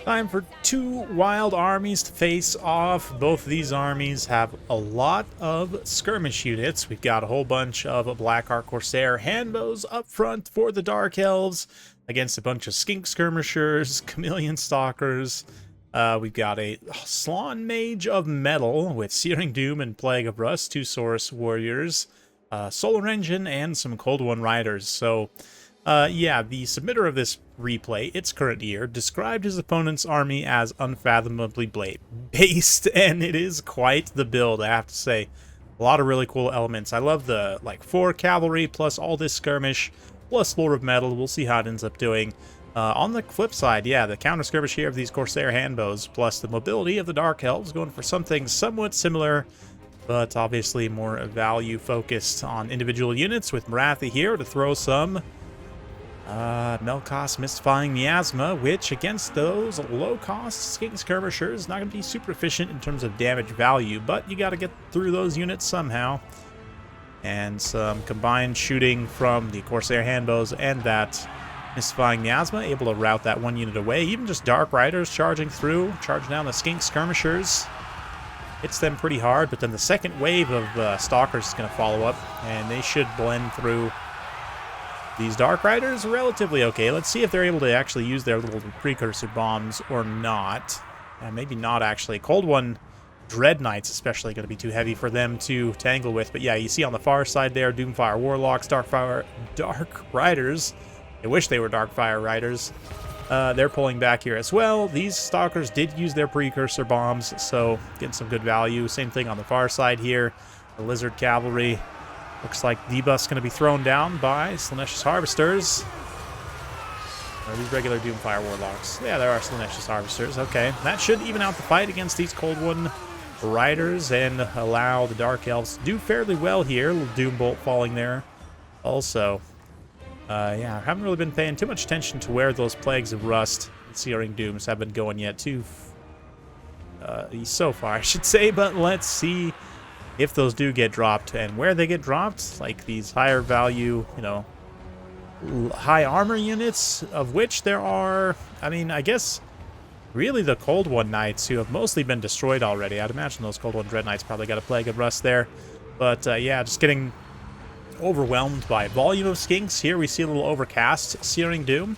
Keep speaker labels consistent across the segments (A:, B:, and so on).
A: Time for two wild armies to face off. Both of these armies have a lot of skirmish units. We've got a whole bunch of Black Ark Corsair handbows up front for the Dark Elves against a bunch of skink skirmishers, chameleon stalkers. We've got a Slaawn Mage of Metal with Searing Doom and Plague of Rust, two Saurus warriors, Solar Engine, and some Cold One riders. So yeah, the submitter of this replay, its current year, described his opponent's army as unfathomably based, and it is quite the build, I have to say. A lot of really cool elements. I love the, 4 cavalry, plus all this skirmish, plus Lord of Metal. We'll see how it ends up doing. On the flip side, yeah, the counter skirmish here of these Corsair handbows, plus the mobility of the Dark Elves, going for something somewhat similar, but obviously more value-focused on individual units, with Marathi here to throw some Melkos Mystifying Miasma, which against those low-cost skink skirmishers is not going to be super efficient in terms of damage value, but you got to get through those units somehow. And some combined shooting from the Corsair handbows and that Mystifying Miasma, able to route that one unit away. Even just Dark Riders charging through, charging down the skink skirmishers. Hits them pretty hard, but then the second wave of Stalkers is going to follow up, and they should blend through these Dark Riders relatively okay. Let's see if they're able to actually use their little precursor bombs or not. Maybe not, actually. Cold One Dread Knights especially going to be too heavy for them to tangle with. But yeah, you see on the far side there, Doomfire Warlocks, Dark Riders. I wish they were Darkfire Riders. They're pulling back here as well. These Stalkers did use their precursor bombs, so getting some good value. Same thing on the far side here. The Lizard Cavalry. Looks like debuffs going to be thrown down by Slaanesh Harvesters. Are these regular Doomfire Warlocks? Yeah, there are Slaanesh Harvesters. Okay, that should even out the fight against these Cold One Riders and allow the Dark Elves to do fairly well here. A little Doom Bolt falling there. Also, yeah, I haven't really been paying too much attention to where those Plagues of Rust and Searing Dooms have been going yet, so far, I should say. But let's see if those do get dropped and where they get dropped, like these higher value, high armor units, of which there are, I mean, I guess really the Cold One Knights, who have mostly been destroyed already. I'd imagine those Cold One Dread Knights probably got a Plague of Rust there. But yeah, just getting overwhelmed by volume of skinks. Here we see a little overcast Searing Doom.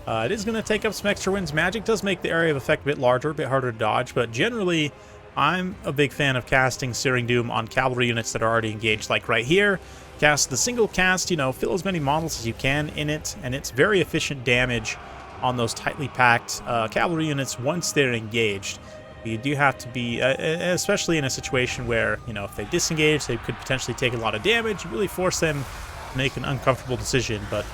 A: It is going to take up some extra winds. Magic does make the area of effect a bit larger, a bit harder to dodge, but generally I'm a big fan of casting Searing Doom on cavalry units that are already engaged, like right here. Cast the single cast, fill as many models as you can in it, and it's very efficient damage on those tightly packed cavalry units once they're engaged. You do have to be, especially in a situation where, if they disengage, they could potentially take a lot of damage. You really force them to make an uncomfortable decision, but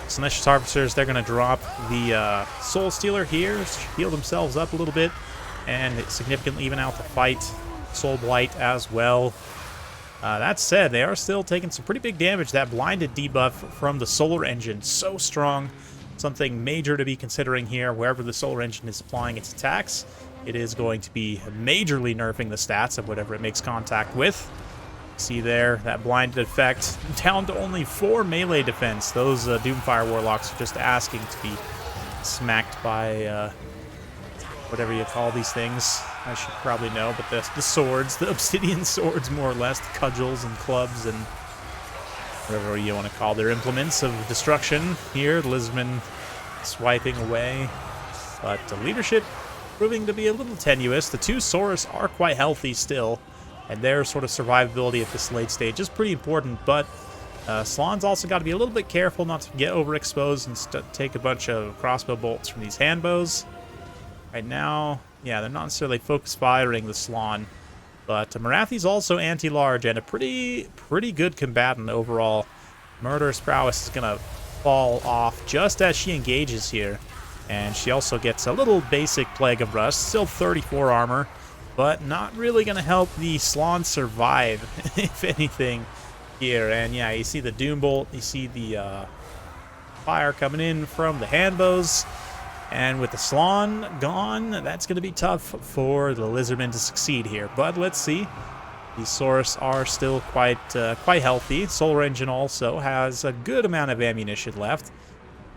A: Slaanesh Harvesters, they're going to drop the Soul Stealer here, heal themselves up a little bit, and significantly even out the fight. Soul Blight as well. That said, they are still taking some pretty big damage. That blinded debuff from the Solar Engine, so strong. Something major to be considering here. Wherever the Solar Engine is applying its attacks, it is going to be majorly nerfing the stats of whatever it makes contact with. See there, that blinded effect, down to only 4 melee defense. Those Doomfire Warlocks are just asking to be smacked by whatever you call these things. I should probably know, but the swords, the obsidian swords, more or less, the cudgels and clubs and whatever you want to call their implements of destruction. Here, the Lizardmen swiping away, but the leadership proving to be a little tenuous. The two Saurus are quite healthy still, and their sort of survivability at this late stage is pretty important, but Slaan's also got to be a little bit careful not to get overexposed and take a bunch of crossbow bolts from these handbows. Right now, yeah, they're not necessarily focus firing the Slaawn, but Marathi's also anti-large and a pretty good combatant overall. Murderous Prowess is going to fall off just as she engages here, and she also gets a little basic Plague of Rust, still 34 armor, but not really going to help the Slaawn survive, if anything, here. And yeah, you see the Doom Bolt, you see the fire coming in from the handbows. And with the Slaawn gone, that's going to be tough for the Lizardmen to succeed here. But let's see. These Saurus are still quite healthy. Solar Engine also has a good amount of ammunition left.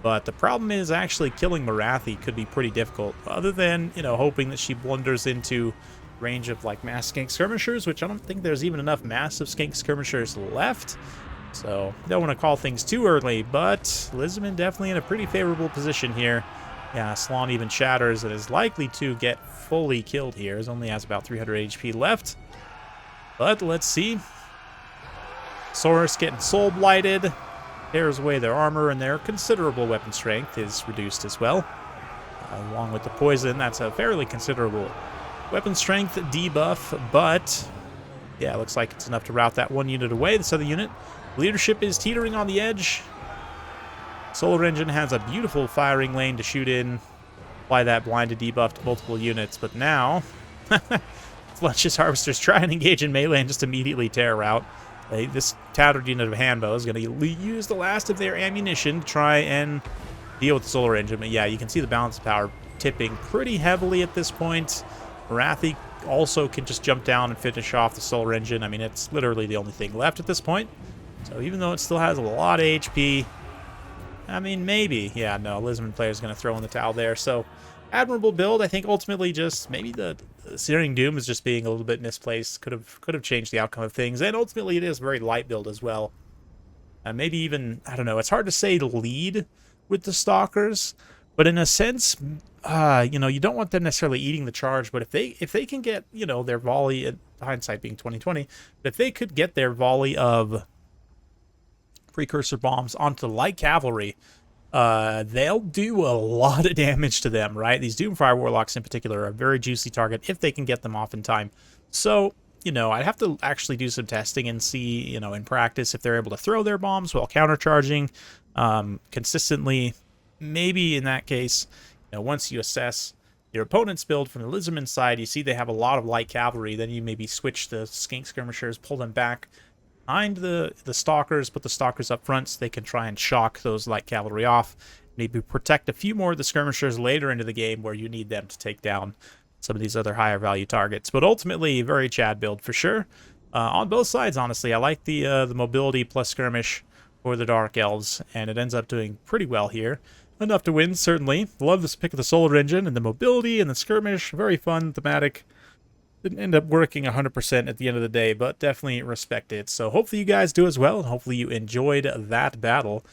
A: But the problem is actually killing Marathi could be pretty difficult, other than, you know, hoping that she blunders into range of like mass skink skirmishers, which I don't think there's even enough massive skink skirmishers left. So don't want to call things too early, but Lizardmen definitely in a pretty favorable position here. Yeah, Slon even shatters and is likely to get fully killed here. He only has about 300 HP left. But let's see. Saurus getting soul blighted. Tears away their armor, and their considerable weapon strength is reduced as well. Along with the poison, that's a fairly considerable weapon strength debuff, but yeah, looks like it's enough to rout that one unit away. This other unit, leadership is teetering on the edge. Solar Engine has a beautiful firing lane to shoot in, apply that blinded debuff to multiple units, but now Fletch's Harvesters try and engage in melee and just immediately tear out. This tattered unit of handbow is going to use the last of their ammunition to try and deal with the Solar Engine. But yeah, you can see the balance of power tipping pretty heavily at this point. Marathi also can just jump down and finish off the Solar Engine. I mean, it's literally the only thing left at this point. So even though it still has a lot of HP, I mean, maybe. Yeah, no, Lizardmen player is going to throw in the towel there. So admirable build. I think ultimately just maybe the Searing Doom is just being a little bit misplaced. Could have changed the outcome of things. And ultimately it is a very light build as well. Maybe even, I don't know, it's hard to say lead with the Stalkers. But in a sense, you know, you don't want them necessarily eating the charge. But if they can get, you know, their volley, hindsight being 20/20, but if they could get their volley of precursor bombs onto the light cavalry, they'll do a lot of damage to them, right? These Doomfire Warlocks in particular are a very juicy target if they can get them off in time. So, you know, I'd have to actually do some testing and see, you know, in practice if they're able to throw their bombs while countercharging consistently. Maybe in that case, you know, once you assess your opponent's build from the Lizardman side, you see they have a lot of light cavalry, then you maybe switch the skink skirmishers, pull them back behind the Stalkers, put the Stalkers up front so they can try and shock those light cavalry off. Maybe protect a few more of the skirmishers later into the game where you need them to take down some of these other higher value targets. But ultimately, very Chad build for sure. On both sides, honestly, I like the mobility plus skirmish for the Dark Elves, and it ends up doing pretty well here. Enough to win, certainly. Love this pick of the Solar Engine and the mobility and the skirmish. Very fun, thematic. Didn't end up working 100% at the end of the day, but definitely respect it. So hopefully you guys do as well, and hopefully you enjoyed that battle.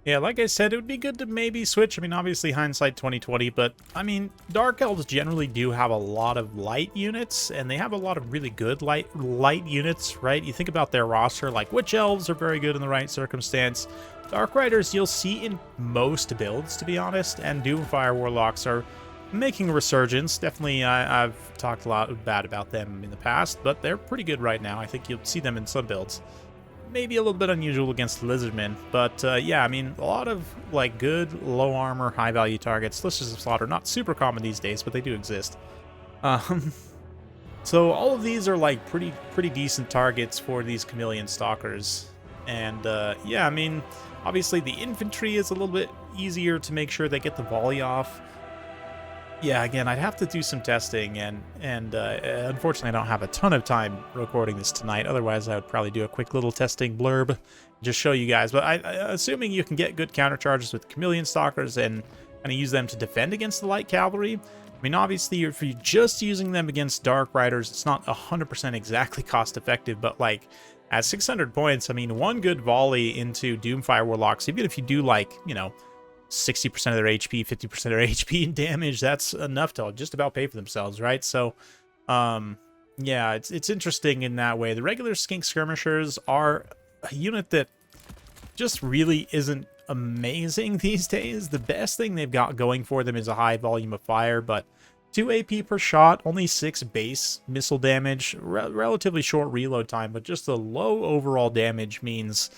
A: Yeah, like I said, it would be good to maybe switch. I mean, obviously hindsight 20/20, but I mean, Dark Elves generally do have a lot of light units, and they have a lot of really good light units, right? You think about their roster, like Witch Elves are very good in the right circumstance. Dark Riders you'll see in most builds, to be honest, and Doomfire Warlocks are making a resurgence. Definitely, I've talked a lot bad about them in the past, but they're pretty good right now. I think you'll see them in some builds. Maybe a little bit unusual against the Lizardmen, but yeah, I mean, a lot of like good, low armor, high value targets. Listers of Slaughter, not super common these days, but they do exist. So all of these are like pretty decent targets for these Chameleon Stalkers. And yeah, I mean, obviously the infantry is a little bit easier to make sure they get the volley off. Yeah, again, I'd have to do some testing, and unfortunately I don't have a ton of time recording this tonight. Otherwise, I would probably do a quick little testing blurb, just show you guys. But assuming you can get good countercharges with Chameleon Stalkers and kind of use them to defend against the light cavalry. I mean, obviously, if you're just using them against Dark Riders, it's not 100% exactly cost effective, but like at 600 points, I mean, one good volley into Doomfire Warlocks, even if you do like, you know, 60% of their HP, 50% of their HP in damage, that's enough to just about pay for themselves, right? So, yeah, it's interesting in that way. The regular skink skirmishers are a unit that just really isn't amazing these days. The best thing they've got going for them is a high volume of fire, but 2 AP per shot, only 6 base missile damage, relatively short reload time, but just the low overall damage means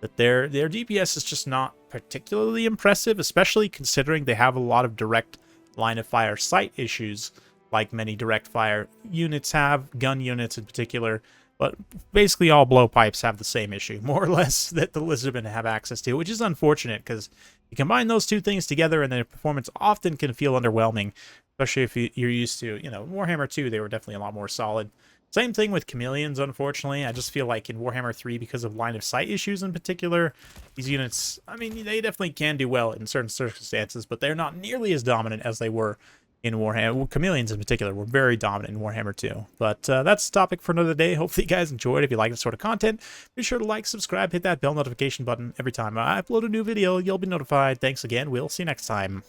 A: that their DPS is just not particularly impressive, especially considering they have a lot of direct line of fire sight issues, like many direct fire units have, gun units in particular. But basically all blowpipes have the same issue, more or less, that the Lizardmen have access to, which is unfortunate because you combine those two things together and their performance often can feel underwhelming, especially if you're used to, you know, Warhammer 2, they were definitely a lot more solid. Same thing with chameleons, unfortunately. I just feel like in Warhammer 3, because of line of sight issues in particular, these units, I mean, they definitely can do well in certain circumstances, but they're not nearly as dominant as they were in Warhammer. Well, chameleons in particular were very dominant in Warhammer 2. But that's a topic for another day. Hopefully you guys enjoyed. If you like this sort of content, be sure to like, subscribe, hit that bell notification button. Every time I upload a new video, you'll be notified. Thanks again. We'll see you next time.